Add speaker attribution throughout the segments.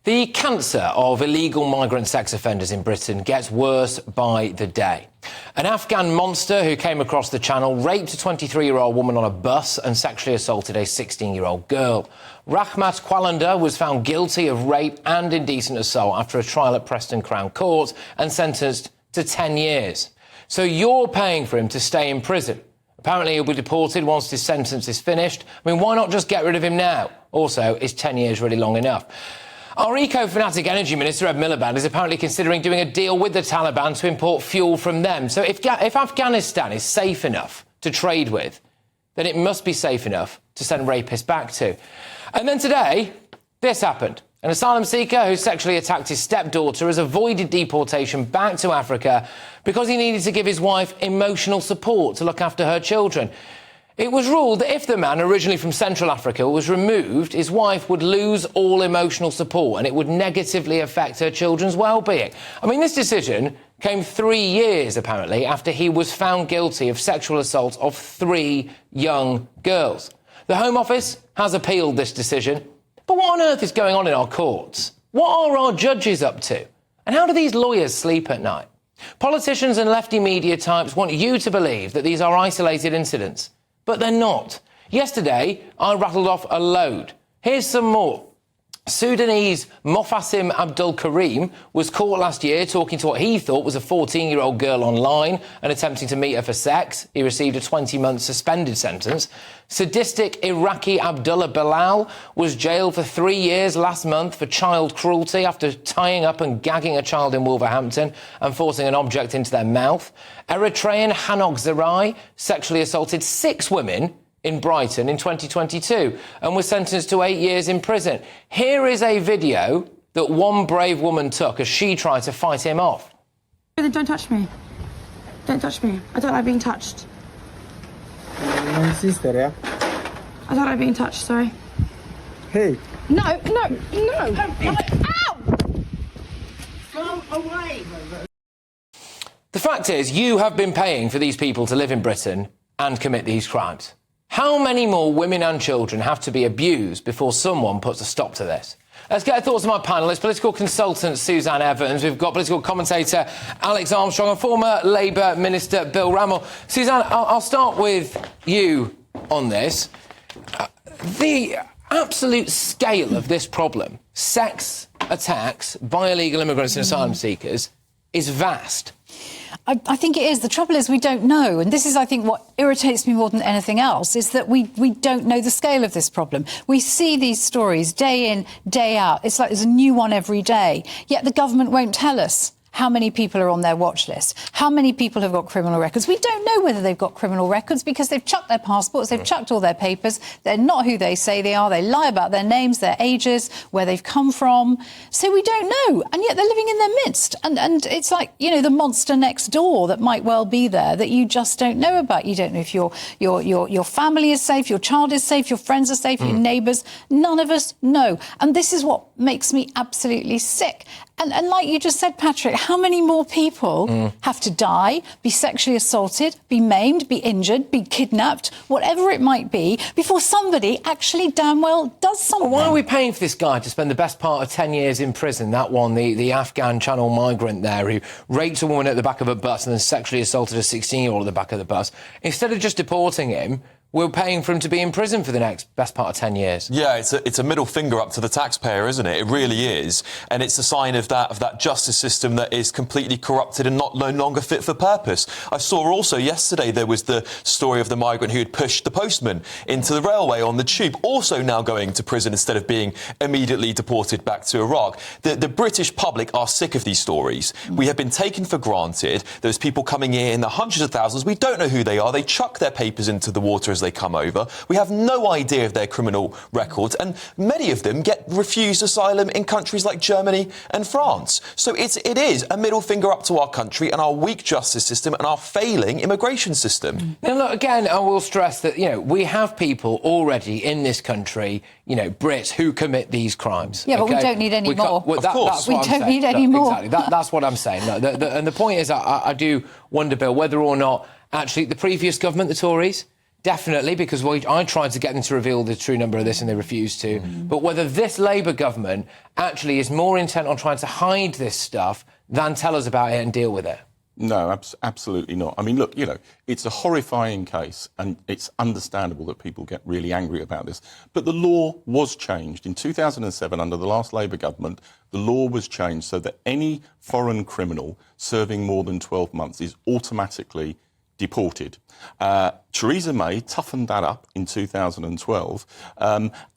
Speaker 1: The cancer of illegal migrant sex offenders in Britain gets worse by the day. An Afghan monster who came across the channel raped a 23-year-old woman on a bus and sexually assaulted a 16-year-old girl. Rahmat Qalandar was found guilty of rape and indecent assault after a trial at Preston Crown Court and sentenced to 10 years. So you're paying for him to stay in prison. Apparently he'll be deported once his sentence is finished. I mean, why not just get rid of him now? Also, is 10 years really long enough? Our eco-fanatic energy minister, Ed Miliband, is apparently considering doing a deal with the Taliban to import fuel from them. So if Afghanistan is safe enough to trade with, then it must be safe enough to send rapists back to. And then today, this happened. An asylum seeker who sexually attacked his stepdaughter has avoided deportation back to Africa because he needed to give his wife emotional support to look after her children. It was ruled that if the man, originally from Central Africa, was removed, his wife would lose all emotional support and it would negatively affect her children's well-being. I mean, this decision came 3 years, apparently, after he was found guilty of sexual assault of 3 young girls. The Home Office has appealed this decision. But what on earth is going on in our courts? What are our judges up to? And how do these lawyers sleep at night? Politicians and lefty media types want you to believe that these are isolated incidents. But they're not. Yesterday, I rattled off a load. Here's some more. Sudanese Mofasim Abdul Karim was caught last year talking to what he thought was a 14-year-old girl online and attempting to meet her for sex. He received a 20-month suspended sentence. Sadistic Iraqi Abdullah Bilal was jailed for 3 years last month for child cruelty after tying up and gagging a child in Wolverhampton and forcing an object into their mouth. Eritrean Hanok Zerai sexually assaulted 6 women in Brighton in 2022 and was sentenced to 8 years in prison. Here is a video that one brave woman took as she tried to fight him off.
Speaker 2: Don't touch me. Don't touch me. I don't like being touched.
Speaker 3: My sister, yeah?
Speaker 2: I don't like being touched, sorry.
Speaker 3: Hey.
Speaker 2: No. Ow!
Speaker 3: Go away!
Speaker 1: The fact is, you have been paying for these people to live in Britain and commit these crimes. How many more women and children have to be abused before someone puts a stop to this? Let's get our thoughts on my panellists. Political consultant Suzanne Evans. We've got political commentator Alex Armstrong and former Labour Minister Bill Rammell. Suzanne, I'll start with you on this. The absolute scale of this problem, sex attacks by illegal immigrants and asylum seekers, is vast.
Speaker 4: I think it is. The trouble is we don't know. And this is, I think, what irritates me more than anything else, is that we don't know the scale of this problem. We see these stories day in, day out. It's like there's a new one every day. Yet the government won't tell us how many people are on their watch list, how many people have got criminal records. We don't know whether they've got criminal records because they've chucked their passports, they've chucked all their papers, they're not who they say they are, they lie about their names, their ages, where they've come from. So we don't know, and yet they're living in their midst. And it's like, you know, the monster next door that might well be there that you just don't know about. You don't know if your family is safe, your child is safe, your friends are safe, your neighbours. None of us know. And this is what makes me absolutely sick. And like you just said, Patrick, how many more people have to die, be sexually assaulted, be maimed, be injured, be kidnapped, whatever it might be, before somebody actually damn well does something?
Speaker 1: Why are we paying for this guy to spend the best part of 10 years in prison? That one, the Afghan Channel migrant there who raped a woman at the back of a bus and then sexually assaulted a 16-year-old at the back of the bus. Instead of just deporting him, we're paying for him to be in prison for the next best part of 10 years. Yeah,
Speaker 5: it's a middle finger up to the taxpayer, isn't it? It really is. And it's a sign of that justice system that is completely corrupted and no longer fit for purpose. I saw also yesterday there was the story of the migrant who had pushed the postman into the railway on the tube, also now going to prison instead of being immediately deported back to Iraq. The British public are sick of these stories. We have been taken for granted. There's people coming in the hundreds of thousands. We don't know who they are. They chuck their papers into the water as they come over. We have no idea of their criminal records, and many of them get refused asylum in countries like Germany and France. So it is a middle finger up to our country and our weak justice system and our failing immigration system.
Speaker 1: Now, look, again, I will stress that, you know, we have people already in this country, you know, Brits, who commit these crimes.
Speaker 4: Yeah, but we don't need any more.
Speaker 1: Well,
Speaker 4: of course.
Speaker 1: We
Speaker 4: don't need any more.
Speaker 1: Exactly. That's what I'm saying. Look, and the point is, I do wonder, Bill, whether or not, actually, the previous government, the Tories, definitely, because I tried to get them to reveal the true number of this and they refused to. But whether this Labour government actually is more intent on trying to hide this stuff than tell us about it and deal with it.
Speaker 6: No, absolutely not. I mean, look, it's a horrifying case and it's understandable that people get really angry about this. But the law was changed. In 2007, under the last Labour government, the law was changed so that any foreign criminal serving more than 12 months is automatically deported. Theresa May toughened that up in 2012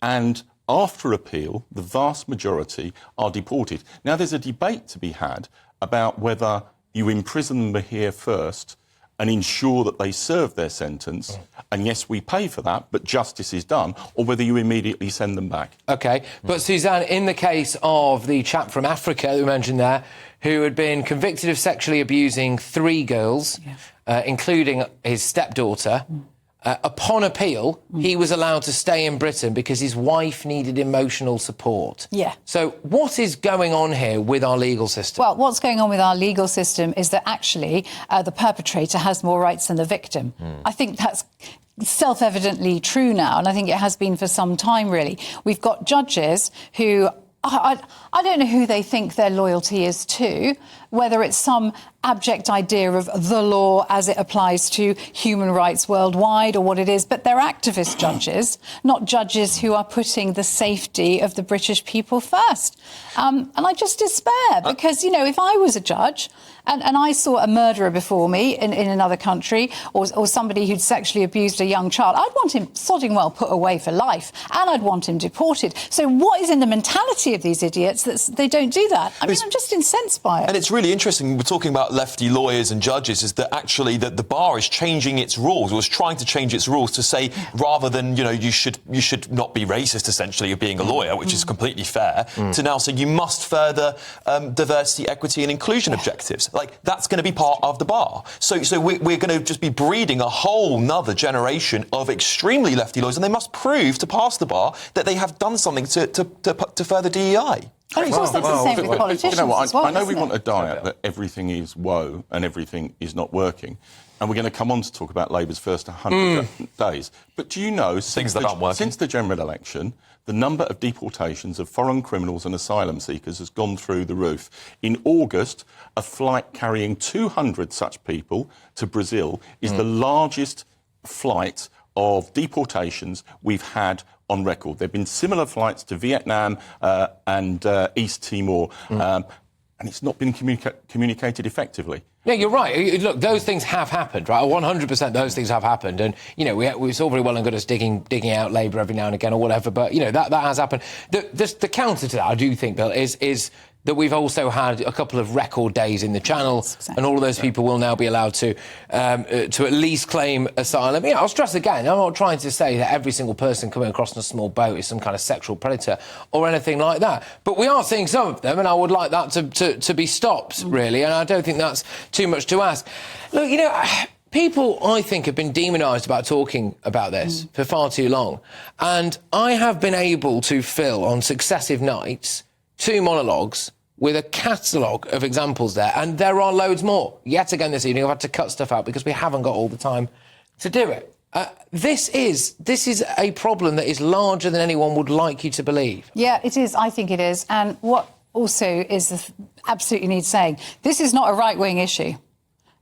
Speaker 6: and after appeal, the vast majority are deported. Now, there's a debate to be had about whether you imprison them here first and ensure that they serve their sentence, and yes, we pay for that, but justice is done, or whether you immediately send them back. OK,
Speaker 1: but Suzanne, in the case of the chap from Africa that we mentioned there, who had been convicted of sexually abusing 3 girls, including his stepdaughter, upon appeal, he was allowed to stay in Britain because his wife needed emotional support.
Speaker 4: Yeah.
Speaker 1: So what is going on here with our legal system?
Speaker 4: Well, what's going on with our legal system is that actually the perpetrator has more rights than the victim. I think that's self-evidently true now, and I think it has been for some time, really. We've got judges who... I don't know who they think their loyalty is to, whether it's some abject idea of the law as it applies to human rights worldwide or what it is, but they're activist judges, not judges who are putting the safety of the British people first. And I just despair because, if I was a judge and I saw a murderer before me in another country or somebody who'd sexually abused a young child, I'd want him sodding well put away for life and I'd want him deported. So what is in the mentality of these idiots that they don't do that? I mean, I'm just incensed by it.
Speaker 5: And it's really interesting, we're talking about lefty lawyers and judges, is that actually that the bar is changing its rules, or is trying to change its rules to say, rather than, you should not be racist, essentially, of being a lawyer, which is completely fair, to now say you must further diversity, equity and inclusion objectives. Like, that's going to be part of the bar. So we're going to just be breeding a whole nother generation of extremely lefty lawyers, and they must prove to pass the bar that they have done something to further DEI.
Speaker 4: And of course, that's the same with politicians as well,
Speaker 6: I know we
Speaker 4: isn't
Speaker 6: want
Speaker 4: it?
Speaker 6: a diet that everything is woe and everything is not working. And we're going to come on to talk about Labour's first 100 days. But do you know, since the general election, the number of deportations of foreign criminals and asylum seekers has gone through the roof. In August, a flight carrying 200 such people to Brazil is the largest flight of deportations we've had on record. There have been similar flights to Vietnam and East Timor, and it's not been communicated effectively.
Speaker 1: Yeah, you're right. Look, those things have happened, right? 100% those things have happened. And, it's all very well and good us digging out Labour every now and again or whatever, but, that has happened. The counter to that, I do think, Bill, is that we've also had a couple of record days in the Channel, and all of those people will now be allowed to at least claim asylum. I'll stress again, I'm not trying to say that every single person coming across in a small boat is some kind of sexual predator or anything like that. But we are seeing some of them, and I would like that to be stopped, really, and I don't think that's too much to ask. Look, people, I think, have been demonised about talking about this for far too long. And I have been able to fill on successive nights 2 monologues with a catalogue of examples there, and there are loads more. Yet again this evening I've had to cut stuff out because we haven't got all the time to do it. This is a problem that is larger than anyone would like you to believe.
Speaker 4: Yeah, it is. I think it is. And what also is absolutely needs saying, this is not a right-wing issue.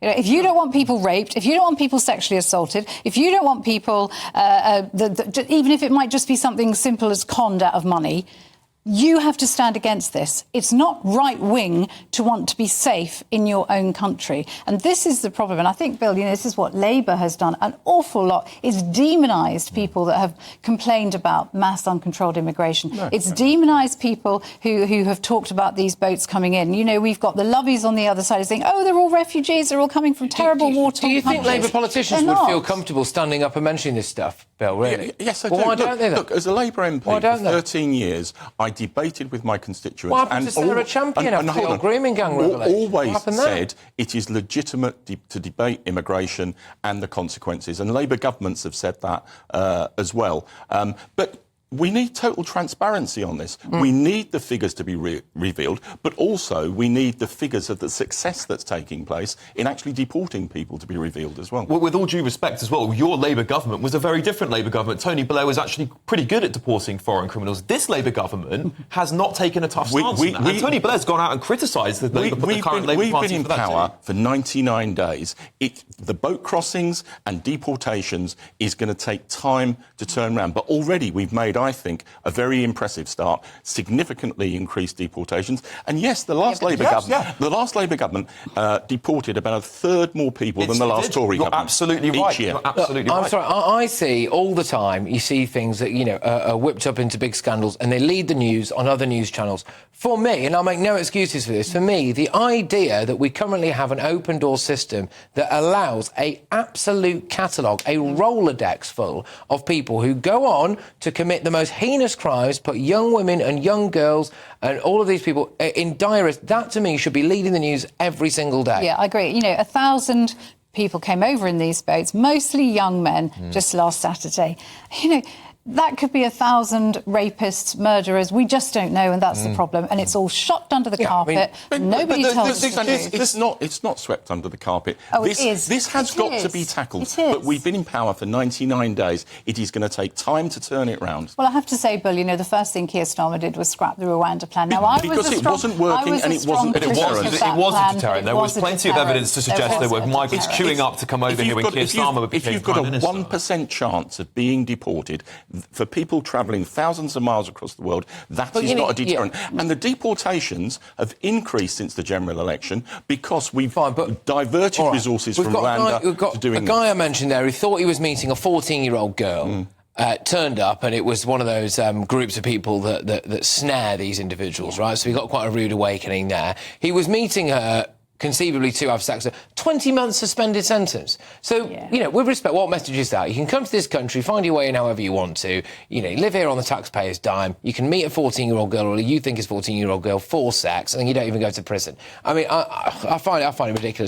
Speaker 4: If you don't want people raped, if you don't want people sexually assaulted, if you don't want people, even if it might just be something simple as conned out of money, you have to stand against this. It's not right-wing to want to be safe in your own country. And this is the problem. And I think, Bill, this is what Labour has done an awful lot. It's demonised people that have complained about mass uncontrolled immigration. It's demonised people who have talked about these boats coming in. We've got the lovies on the other side saying, oh, they're all refugees, they're all coming from terrible war-torn countries.
Speaker 1: Do you think Labour politicians would feel comfortable standing up and mentioning this stuff, Bill, really?
Speaker 6: Yes, I do.
Speaker 1: Why don't they, then?
Speaker 6: Look, as a Labour MP for 13 years, I debated with my constituents.
Speaker 1: What happened to Sarah Champion after the old grooming gang revelation?
Speaker 6: Always said it is legitimate to debate immigration and the consequences, and Labour governments have said that as well. But we need total transparency on this. We need the figures to be revealed, but also we need the figures of the success that's taking place in actually deporting people to be revealed as well.
Speaker 5: Well, with all due respect as well, your Labour government was a very different Labour government. Tony Blair was actually pretty good at deporting foreign criminals. This Labour government has not taken a tough stance on that. And Tony Blair's gone out and criticised the current Labour Party
Speaker 6: We've been in
Speaker 5: for that
Speaker 6: power
Speaker 5: too.
Speaker 6: for 99 days. The boat crossings and deportations is going to take time to turn around. But already we've made, I think, a very impressive start, significantly increased deportations. And yes, the last Labour government deported about a third more people than the last Tory government.
Speaker 5: Absolutely
Speaker 6: each
Speaker 5: right.
Speaker 6: year.
Speaker 5: You're absolutely right.
Speaker 1: I'm sorry, I see all the time, you see things that, are whipped up into big scandals and they lead the news on other news channels. For me, and I'll make no excuses for this, for me, the idea that we currently have an open door system that allows a absolute catalogue, a Rolodex full of people who go on to commit the most heinous crimes, put young women and young girls and all of these people in dire risk, that to me should be leading the news every single day.
Speaker 4: Yeah, I agree. 1,000 people came over in these boats, mostly young men, just last Saturday. That could be 1,000 rapists, murderers. We just don't know, and that's the problem. And it's all shot under the carpet. Nobody tells us the truth.
Speaker 6: It's not swept under the carpet.
Speaker 4: Oh,
Speaker 6: this,
Speaker 4: it is.
Speaker 6: This has got to be tackled.
Speaker 4: It is.
Speaker 6: But we've been in power for 99 days. It is going to take time to turn it round.
Speaker 4: Well, I have to say, Bill, the first thing Keir Starmer did was scrap the Rwanda plan. Now,
Speaker 6: Because it wasn't working and it wasn't
Speaker 5: It wasn't deterrent. There was plenty of evidence to suggest there were migrants queuing up to come over here when Keir Starmer became Prime Minister.
Speaker 6: If you've got a 1% chance of being deported, for people travelling thousands of miles across the world, that is not a deterrent. And the deportations have increased since the general election because we've diverted resources from Rwanda to doing
Speaker 1: a guy I mentioned there who thought he was meeting a 14-year-old girl. Turned up, and it was one of those groups of people that snare these individuals, right? So he got quite a rude awakening there. He was meeting her conceivably to have sex. 20 months suspended sentence. So, with respect, what message is that? You can come to this country, find your way in however you want to, live here on the taxpayer's dime. You can meet a 14-year-old girl or you think is a 14-year-old girl for sex, and you don't even go to prison. I mean, I find it ridiculous.